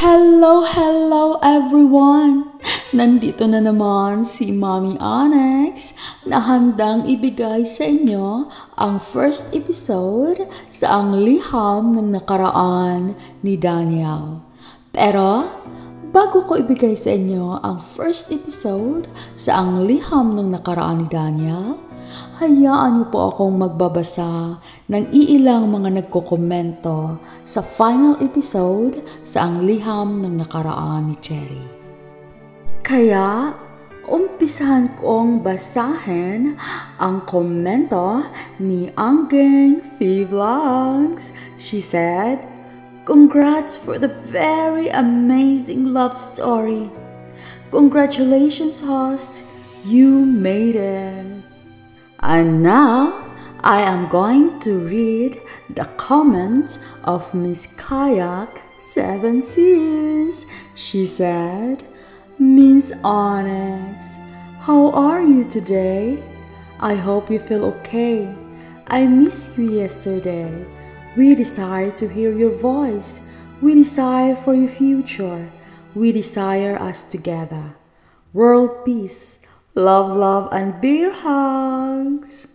Hello everyone! Nandito na naman si Mommy Onyx na handang ibigay sa inyo ang first episode sa Ang Liham ng Nakaraan ni Daniel. Pero, bago ko ibigay sa inyo ang first episode sa Ang Liham ng Nakaraan ni Daniel, hayaan niyo po akong magbabasa ng iilang mga nagkokomento sa final episode sa Ang Liham ng Nakaraan ni Cherry. Kaya, umpisahan kong basahin ang komento ni Anggeng Vlogs. She said, "Congrats for the very amazing love story. Congratulations, host. You made it." And now, I am going to read the comments of Miss Kayak 7 Seas. She said, "Miss Onyx, how are you today? I hope you feel okay. I missed you yesterday. We desire to hear your voice. We desire for your future. We desire us together. World peace. Love, and beer hugs."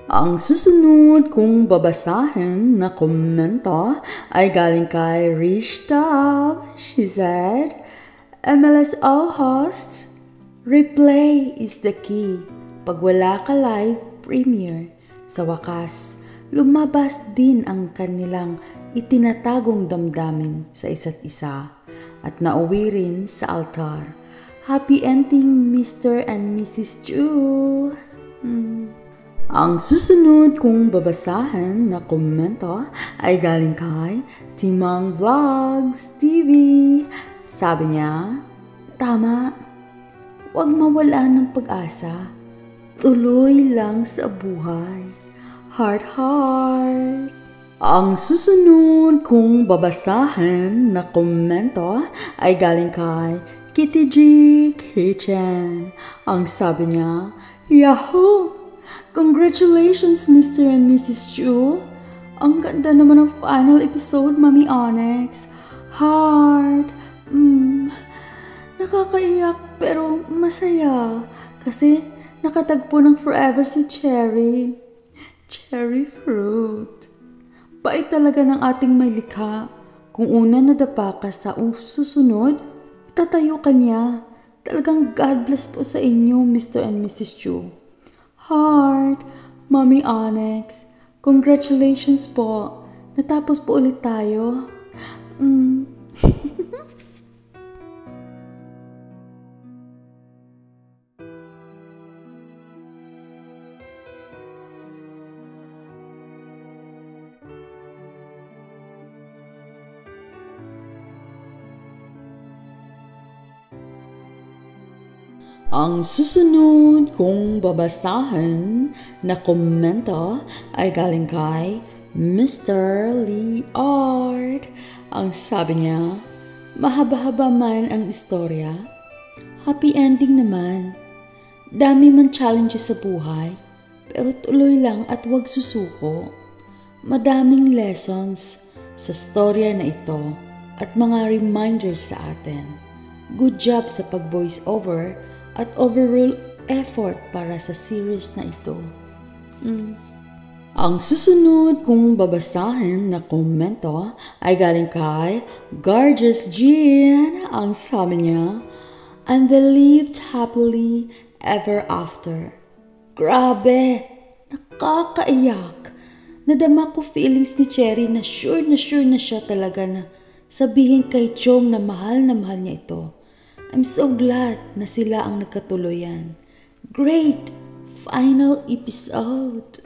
Ang susunod kong babasahin na komento ay galing kay Rishtab. She said, "MLSO hosts, replay is the key. Pag wala ka live premiere, sa wakas, lumabas din ang kanilang itinatagong damdamin sa isa't isa at nauwi rin sa altar. Happy ending, Mr. and Mrs. Chu." Ang susunod kong babasahin na komento ay galing kay Timang Vlogs TV. Sabi niya, "Tama, huwag mawala ng pag-asa. Tuloy lang sa buhay. Heart, heart." Ang susunod kong babasahin na komento ay galing kay Kitty G Kitchen. Ang sabi niya, "Yahoo! Congratulations, Mr. and Mrs. Chu. Ang ganda naman ng final episode, Mommy Onyx. Heart. Nakakaiyak pero masaya kasi nakatagpo ng forever si Cherry. Cherry fruit. Bait talaga ng ating may likha. Kung una nadapa ka sa susunod, itatayo ka niya. Talagang God bless po sa inyo, Mr. and Mrs. Chu. Heart, Mommy Onyx, congratulations po. Natapos po ulit tayo. Ang susunod kong babasahin na komento ay galing kay Mr. Lee Art. Ang sabi niya, "Mahaba-haba man ang istorya, happy ending naman. Dami man challenges sa buhay, pero tuloy lang at huwag susuko. Madaming lessons sa storya na ito at mga reminders sa atin. Good job sa pag-voice over at overall effort para sa series na ito." Ang susunod kong babasahin na komento ay galing kay Gorgeous Jean. Ang sabi niya, "And they lived happily ever after." Grabe! Nakakaiyak! Nadama ko feelings ni Cherry na sure na siya talaga na sabihin kay Chong na mahal niya ito. I'm so glad na sila ang nagkatuluyan. Great final episode.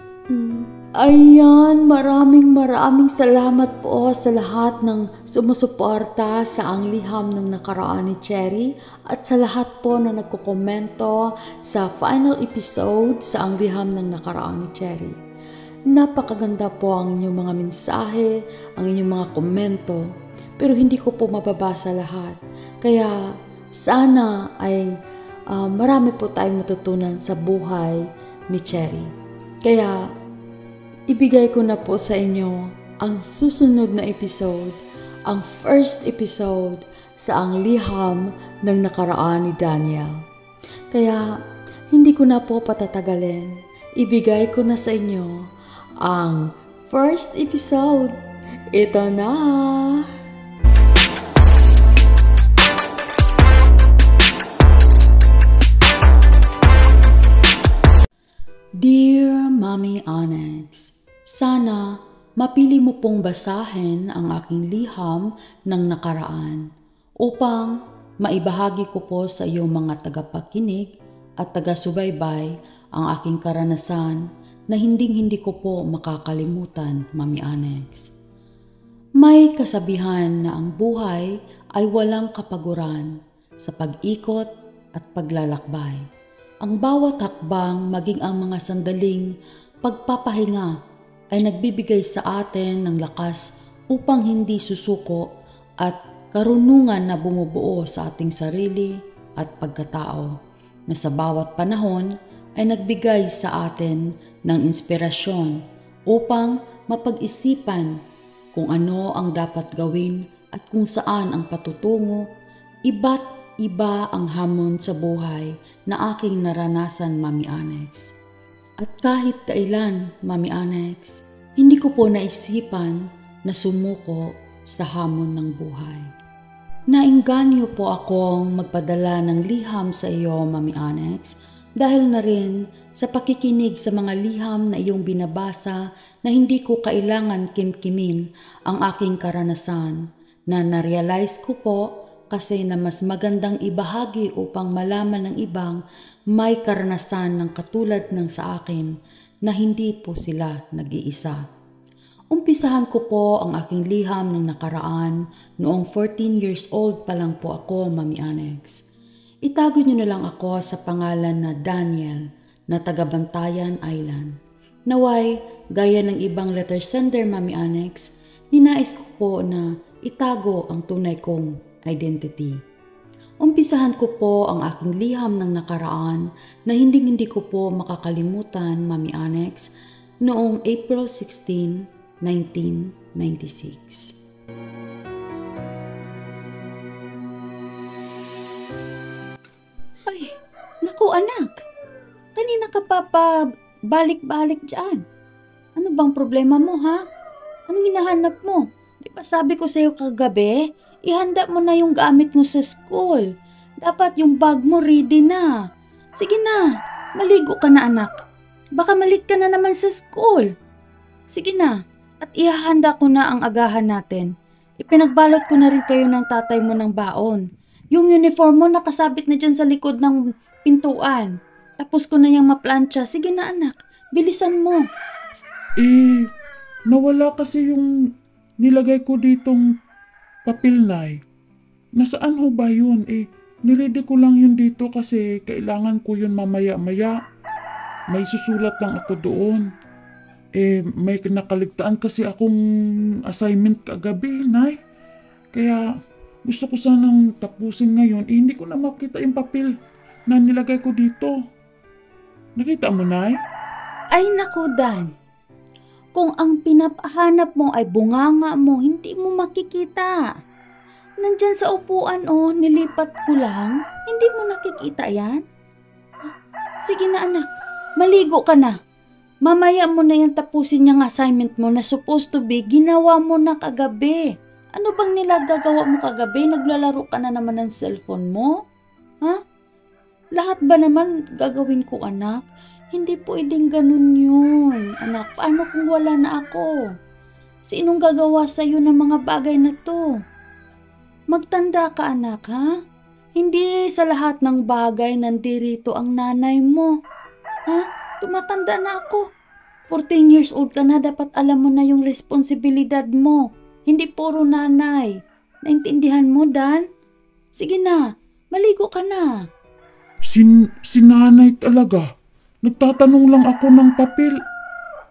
Ayan, maraming salamat po sa lahat ng sumusuporta sa Ang Liham ng Nakaraan ni Cherry at sa lahat po na nagkokomento sa final episode sa Ang Liham ng Nakaraan ni Cherry. Napakaganda po ang inyong mga mensahe, ang inyong mga komento, pero hindi ko po mababasa lahat. Kaya sana ay marami po tayong matutunan sa buhay ni Cherry. Kaya ibigay ko na po sa inyo ang susunod na episode ang first episode sa ang liham ng nakaraan ni Daniel. Kaya hindi ko na po patatagalin. Ibigay ko na sa inyo ang first episode. Ito na! Dear Mommy Onyx, sana mapili mo pong basahin ang aking liham ng nakaraan upang maibahagi ko po sa iyong mga tagapakinig at taga-subaybay ang aking karanasan na hindi ko po makakalimutan, Mommy Onyx. May kasabihan na ang buhay ay walang kapaguran sa pag-ikot at paglalakbay. Ang bawat hakbang, maging ang mga sandaling pagpapahinga ay nagbibigay sa atin ng lakas upang hindi susuko at karunungan na bumubuo sa ating sarili at pagkatao na sa bawat panahon ay nagbigay sa atin ng inspirasyon upang mapag-isipan kung ano ang dapat gawin at kung saan ang patutungo. Iba't iba ang hamon sa buhay na aking naranasan, Mommy Onyx. At kahit kailan, Mommy Onyx, hindi ko po naisipan na sumuko sa hamon ng buhay. Nainganyo po akong magpadala ng liham sa iyo, Mommy Onyx, dahil na rin sa pakikinig sa mga liham na iyong binabasa na hindi ko kailangan kimkimin ang aking karanasan, na na-realize ko po kasi na mas magandang ibahagi upang malaman ng ibang may karanasan ng katulad ng sa akin na hindi po sila nag-iisa. Umpisahan ko po ang aking liham ng nakaraan noong 14 years old pa lang po ako, Mommy Onyx. Itago niyo na lang ako sa pangalan na Daniel na taga Bantayan Island. Naway, gaya ng ibang letter sender, Mommy Onyx, ninais ko po na itago ang tunay kong identity. Umpisahan ko po ang aking liham ng nakaraan na hindi ko po makakalimutan, Mommy Onyx, noong April 16, 1996. Ay, naku anak, kanina ka pa balik-balik dyan. Ano bang problema mo, ha? Anong hinahanap mo? Di ba sabi ko sa'yo kagabi, ihanda mo na yung gamit mo sa school. Dapat yung bag mo ready na. Sige na, maligo ka na anak. Baka malit ka na naman sa school. Sige na, at ihahanda ko na ang agahan natin. Ipinagbalot ko na rin kayo ng tatay mo ng baon. Yung uniform mo nakasabit na dyan sa likod ng pintuan. Tapos ko na yung maplantsa. Sige na anak, bilisan mo. Nawala kasi yung nilagay ko ditong papel, Nay. Nasaan ho ba yun? Niready ko lang yun dito kasi kailangan ko yun mamaya-maya. May susulat lang ako doon. May nakaligtaan kasi akong assignment kagabi, Nay. Kaya gusto ko sanang tapusin ngayon. Hindi ko na makita yung papel na nilagay ko dito. Nakita mo, Nay? Ay naku, Dan. Kung ang pinapahanap mo ay bunganga mo, hindi mo makikita. Nandyan sa upuan, nilipat ko lang. Hindi mo nakikita yan? Sige na anak, maligo ka na. Mamaya mo na yung tapusin yung assignment mo na supposed to be, ginawa mo na kagabi. Ano bang nilagagawa mo kagabi? Naglalaro ka na naman ng cellphone mo? Ha? Lahat ba naman gagawin ko, anak? Hindi pwedeng ganun yun, anak. Paano kung wala na ako? Sinong gagawa sa'yo ng mga bagay na to? Magtanda ka, anak, ha? Hindi sa lahat ng bagay nandirito ang nanay mo. Ha? Tumatanda na ako. 14 years old ka na, dapat alam mo na yung responsibilidad mo. Hindi puro nanay. Naintindihan mo, Dan? Sige na, maligo ka na. Si nanay talaga. Nagtatanong lang ako ng papel.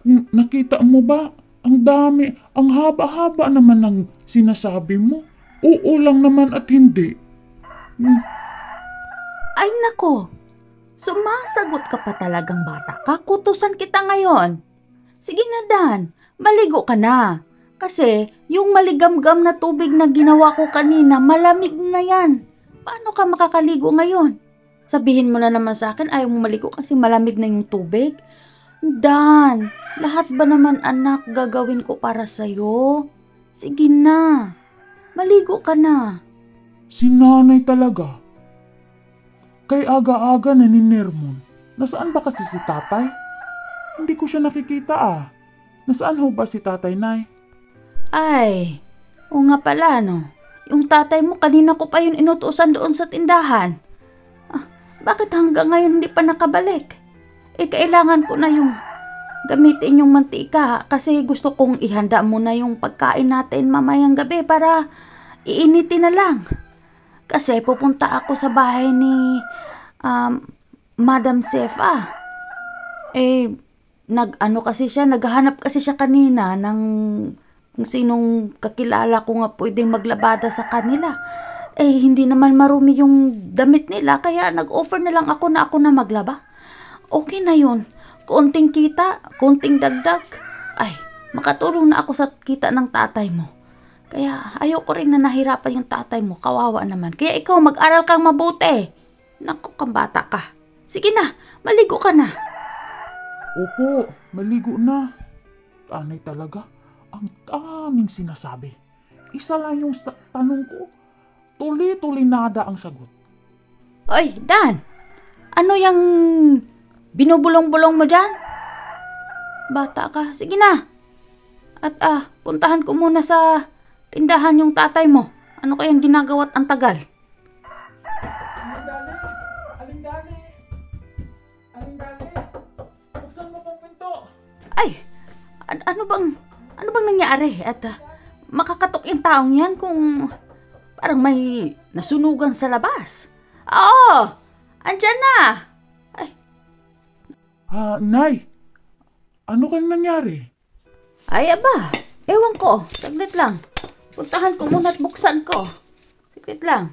Nakita mo ba? Ang dami, ang haba-haba naman ng sinasabi mo. Oo lang naman at hindi. Ay nako, sumasagot ka pa talagang bata ka. Kutusan kita ngayon. Sige na, Dan, maligo ka na. Kasi yung maligamgam na tubig na ginawa ko kanina, malamig na yan. Paano ka makakaligo ngayon? Sabihin mo na naman sa akin, ayaw mo maligo kasi malamig na yung tubig. Dan, lahat ba naman anak gagawin ko para sa'yo? Sige na, maligo ka na. Si nanay talaga. Kay aga-aga na ni Nermon. Nasaan ba kasi si tatay? Hindi ko siya nakikita ah. Nasaan ho ba si tatay, Nay? Ay, o nga pala no. Yung tatay mo kanina ko pa yun inutusan doon sa tindahan. Bakit hanggang ngayon hindi pa nakabalik? Kailangan ko na yung gamitin yung mantika kasi gusto kong ihanda muna yung pagkain natin mamayang gabi para iinitin na lang. Kasi pupunta ako sa bahay ni Madam Sefa. Naghahanap kasi siya kanina ng kung sinong kakilala ko nga pwedeng maglabada sa kanila. Hindi naman marumi yung damit nila, kaya nag-offer na lang ako na maglaba. Okay na yun. Konting kita, konting dagdag. Ay, makatulong na ako sa kita ng tatay mo. Kaya ayoko rin na nahirapan yung tatay mo. Kawawa naman. Kaya ikaw mag-aral kang mabuti. Naku, kang bata ka. Sige na, maligo ka na. Opo, maligo na. Tanay talaga. Ang daming sinasabi. Isa lang yung tanong ko. Tuli-tuli nada ang sagot. Oy, Dan! Ano yung binubulong-bulong mo dyan? Bata ka. Sige na. At puntahan ko muna sa tindahan yung tatay mo. Ano kayang ginagawa't ang tagal? Alindali! Buksan mo pang pinto! Ay! Ano bang nangyari? At makakatok yung taong yan kung parang may nasunugan sa labas. Oo! Andyan na! Ay. Nay! Ano kang nangyari? Ay, aba. Ewan ko. Saglit lang. Puntahan ko muna at buksan ko. Saglit lang.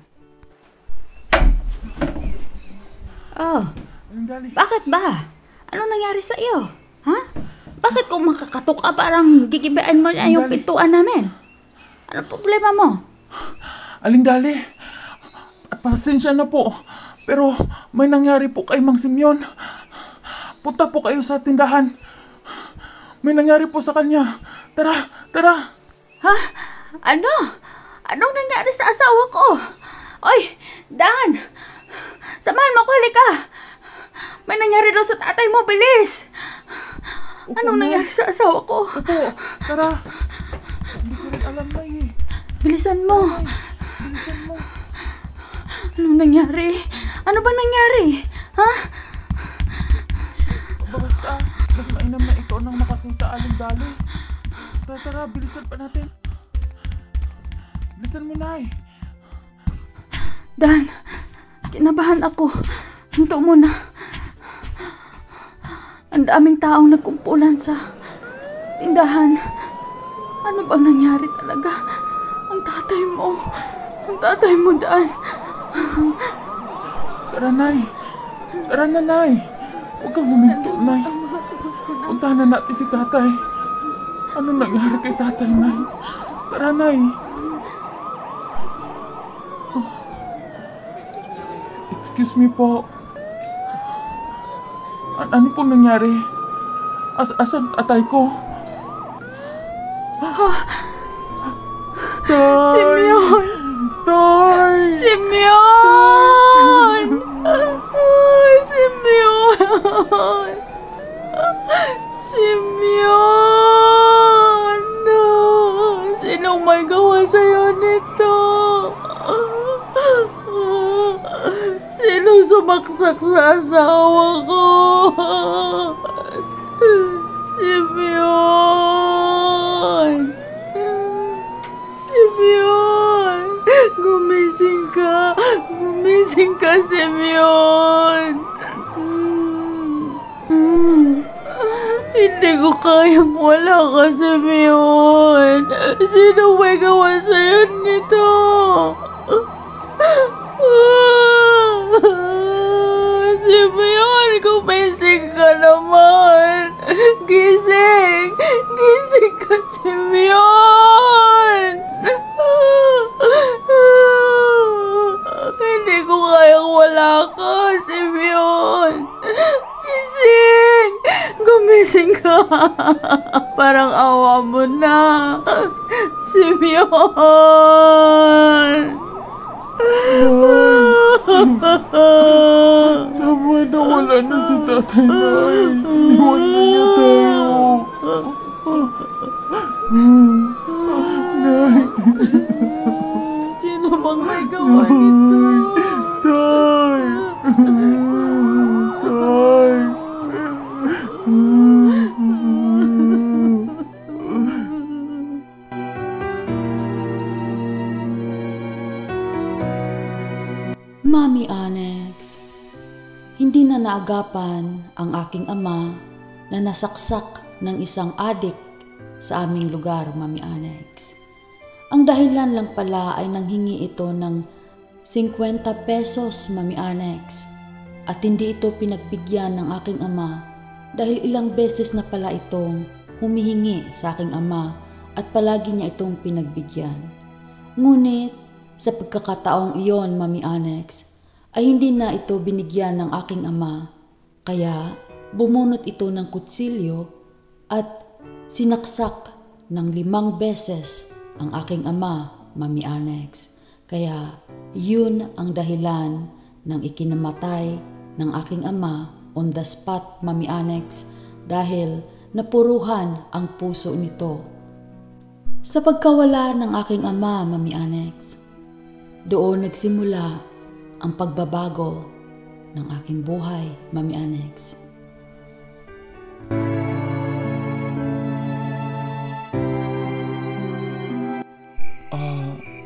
Oh. Alindali. Bakit ba? Ano nangyari sa iyo? Ha? Bakit kung makakatok ka parang gigibain mo na yung pintuan namin? Ano problema mo? Alindali, pasensya na po. Pero may nangyari po kay Mang Simeon. Punta po kayo sa tindahan. May nangyari po sa kanya. Tara. Ha? Ano? Anong nangyari sa asawa ko? Oy, Dan! Samahan mo ko, halika! May nangyari daw sa tatay mo, bilis! Anong nangyari sa asawa ko? Opo, tara. Hindi ko rin alam na eh. Bilisan mo. Anong nangyari? Ano ba nangyari? Ha? Basta, mas mainam na ikaw nang makakita, Alindali. Tara, bilisan pa natin. Bilisan mo, Nay. Dan, kinabahan ako. Hinto mo na. Ang daming taong nagkumpulan sa tindahan. Ano bang nangyari talaga? Ang tatay mo, Dan. Tara, Nay. Tara na, Nay. Huwag kang huminto, Nay. Puntahan na natin si tatay. Ano nangyari kay tatay, Nay? Tara, Nay. Excuse me po. Ano pong nangyari? Asan tatay ko? Tay! Simeon! Tay! Simeon! Ay, Simeon! Simeon! Sinong may gawa sa'yo nito? Sino sumaksak sa asawa ko? Simeon! Simeon! Gumising ka, Simeon! Hindi ko kayang wala ka, Simeon! Sino may gawa sa'yo nito? Simeon, gumising ka naman! Gising ka, Simeon! Gising ka. Parang awa mo na. Simeon! Tama na, wala na si tatay, Nay. Iniwan na niya tayo. Nay. Sino bang may gawa nito? Tay. Tay. Mami Onyx, hindi na naagapan ang aking ama na nasaksak ng isang adik sa aming lugar, Mami Onyx. Ang dahilan lang pala ay nanghingi ito ng 50 pesos, Mami Onyx, at hindi ito pinagbigyan ng aking ama dahil ilang beses na pala itong humihingi sa aking ama at palagi niya itong pinagbigyan. Ngunit sa pagkakataong iyon, Mami Onyx, ay hindi na ito binigyan ng aking ama, kaya bumunot ito ng kutsilyo at sinaksak ng 5 beses ang aking ama, Mami Onyx. Kaya yun ang dahilan ng ikinamatay ng aking ama on the spot, Mami Onyx, dahil napuruhan ang puso nito. Sa pagkawala ng aking ama, Mami Onyx, doon nagsimula ang pagbabago ng aking buhay, Mami Onyx.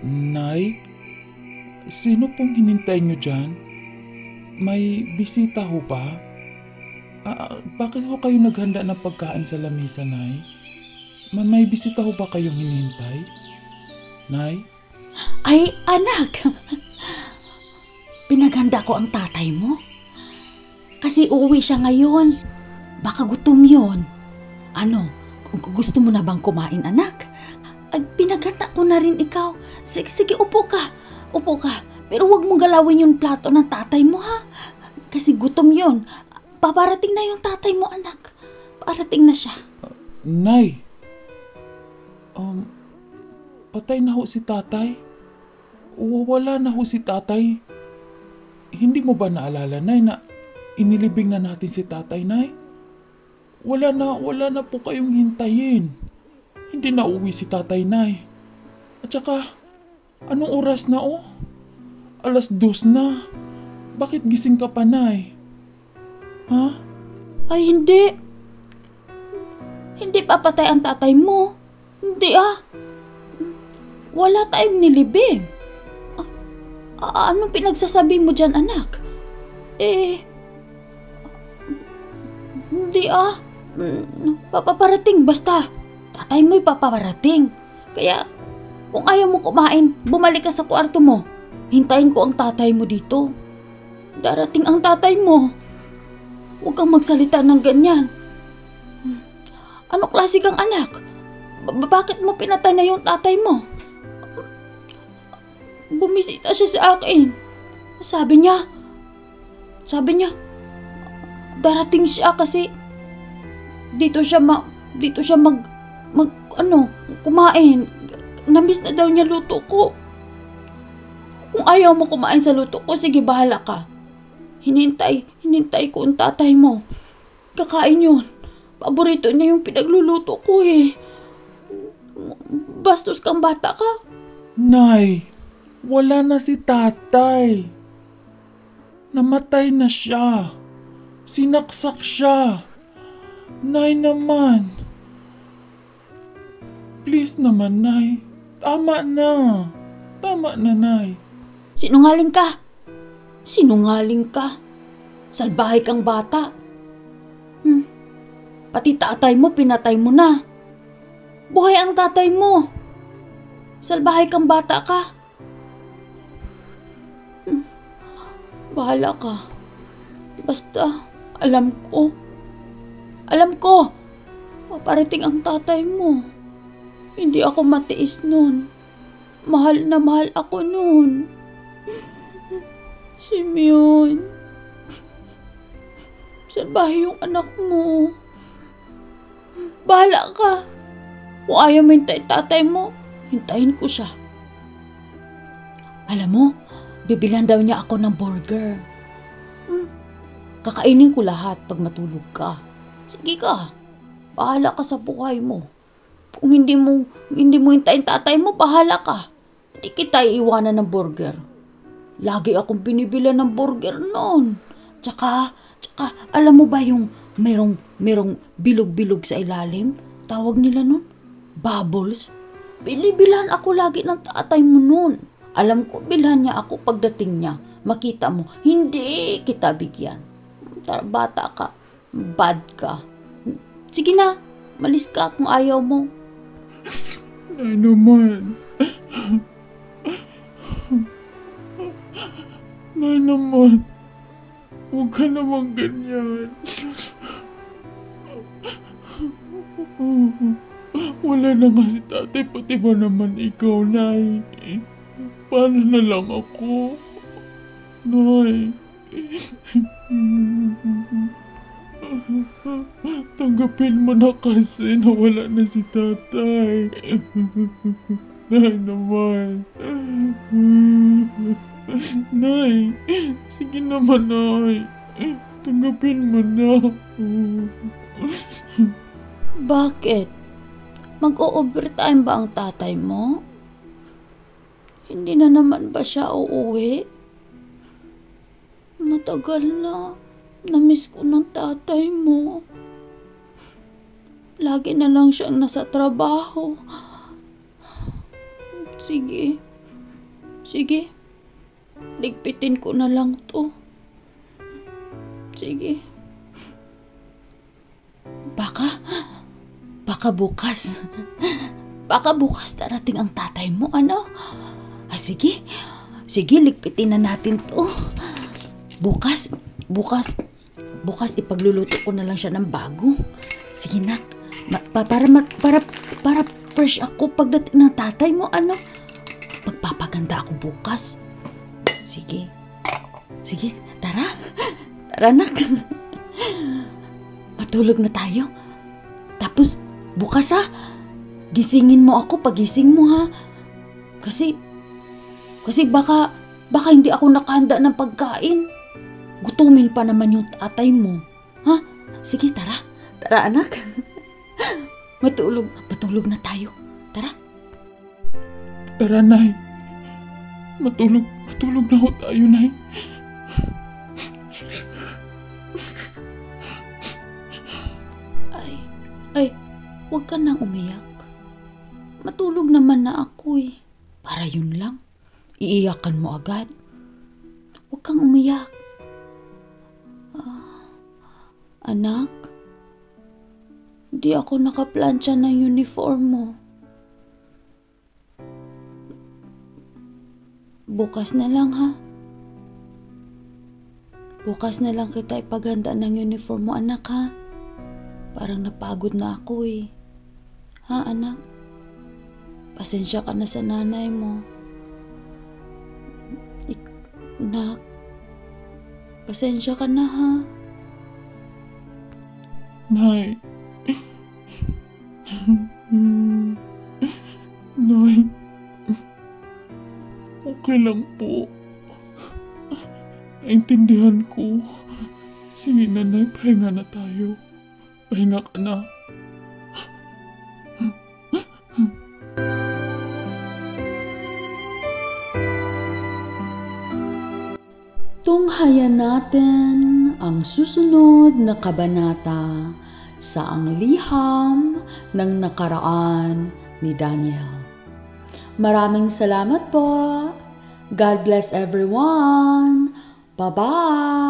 Nay? Sino pong hinintay niyo dyan? May bisita ho ba? Bakit ho kayo naghanda ng pagkain sa lamesa, Nay? May bisita ho ba kayong hinihintay? Nay? Ay, anak! Pinaghanda ko ang tatay mo. Kasi uuwi siya ngayon. Baka gutom yun. Ano, gusto mo na bang kumain, anak? Ay, pinaghanda ko na rin ikaw. Sige, upo ka. Upo ka. Pero huwag mong galawin yung plato ng tatay mo, ha? Kasi gutom yun. Paparating na yung tatay mo, anak. Parating na siya. Nay? Patay na ho si tatay. Wala na ho si tatay. Hindi mo ba naalala, Nay, na inilibing na natin si tatay, Nay? Wala na po kayong hintayin. Hindi na uwi si tatay, Nay. At saka, anong oras na, oh? 2:00 na. Bakit gising ka pa, Nay? Ha? Ay, hindi. Hindi papatay ang tatay mo. Hindi, Wala tayong nilibing. Anong pinagsasabi mo dyan, anak? Hindi, papaparating, basta. Tatay mo'y papaparating. Kaya, kung ayaw mo kumain, bumalik ka sa kwarto mo. Hintayin ko ang tatay mo dito. Darating ang tatay mo. Huwag kang magsalita ng ganyan. Ano klase kang anak? Bakit mo pinatay na yung tatay mo? Bumisita siya sa akin. Sabi niya, darating siya kasi dito siya kumain. Namiss na daw niya luto ko. Kung ayaw mo kumain sa luto ko, sige, bahala ka. Hinintay ko ang tatay mo. Kakain yun. Paborito niya yung pinagluluto ko eh. Bastos kang bata ka. Nay, wala na si tatay. Namatay na siya. Sinaksak siya. Nay naman. Please naman, Nay. Tama na. Tama na, Nay. Sinungaling ka. Salbahay kang bata. Pati tatay mo, pinatay mo na. Buhay ang tatay mo. Salbahay kang bata ka. Bahala ka. Basta, alam ko, paparating ang tatay mo. Hindi ako matiis nun. Mahal na mahal ako nun. Simeon, salbahe yung anak mo. Bahala ka. Kung ayaw mo hintayin tatay mo, hintayin ko siya. Alam mo, bibilan daw niya ako ng burger. Kakainin ko lahat pag matulog ka. Sige ka, bahala ka sa buhay mo. Kung hindi mo hintayin tatay mo, bahala ka. Hindi kita iiwanan ng burger. Lagi akong binibilan ng burger noon. Tsaka, alam mo ba yung merong bilog-bilog sa ilalim? Tawag nila nun? Bubbles. Binibilan ako lagi ng tatay mo noon. Alam ko, bilhan niya ako pagdating niya. Makita mo, hindi kita bigyan. Bata ka. Bad ka. Sige na, malis ka kung ayaw mo. Nay naman. Nay naman. Huwag ka naman ganyan. Wala na nga si tatay, pati ba naman ikaw, Nay? Paano na lang ako? Nay. Tanggapin mo na kasi na wala na si tatay. Nay naman. Nay, sige naman, Nay. Tanggapin mo na. Bakit? Mag-o-overtime ba ang tatay mo? Hindi na naman ba siya uuwi? Matagal na. Namiss ko ng tatay mo. Lagi na lang siyang nasa trabaho. Sige. Ligpitin ko na lang to. Sige. Baka bukas. Baka bukas darating ang tatay mo, ano? Sige, ligpitin na natin to. Bukas ipagluluto ko na lang siya ng bago. Sige na, para fresh ako pagdating ng tatay mo, ano? Magpapaganda ako bukas. Sige, tara nak. Matulog na tayo. Tapos, bukas gisingin mo ako pagising mo ha. Kasi baka hindi ako nakahanda ng pagkain. Gutumin pa naman yung tatay mo. Ha? Sige, tara anak. Matulog na tayo. Tara. Tara, Nay. Matulog na ho tayo, Nay. Ay, huwag ka nang umiyak. Matulog naman na ako eh. Para yun lang. Iiyakan mo agad. Huwag kang umiyak. Anak, di ako nakaplansya ng uniform mo. Bukas na lang ha. Bukas na lang kita ipaganda ng uniform mo, anak ha. Parang napagod na ako eh. Ha, anak? Pasensya ka na sa nanay mo. Nak, pasensya ka na ha. Nay. Nay. Okay lang po. Naintindihan ko. Sige na, Nay, pahinga na tayo. Pahinga ka na. Tunghayan natin ang susunod na kabanata sa Ang Liham ng Nakaraan ni Daniel. Maraming salamat po. God bless everyone. Bye-bye.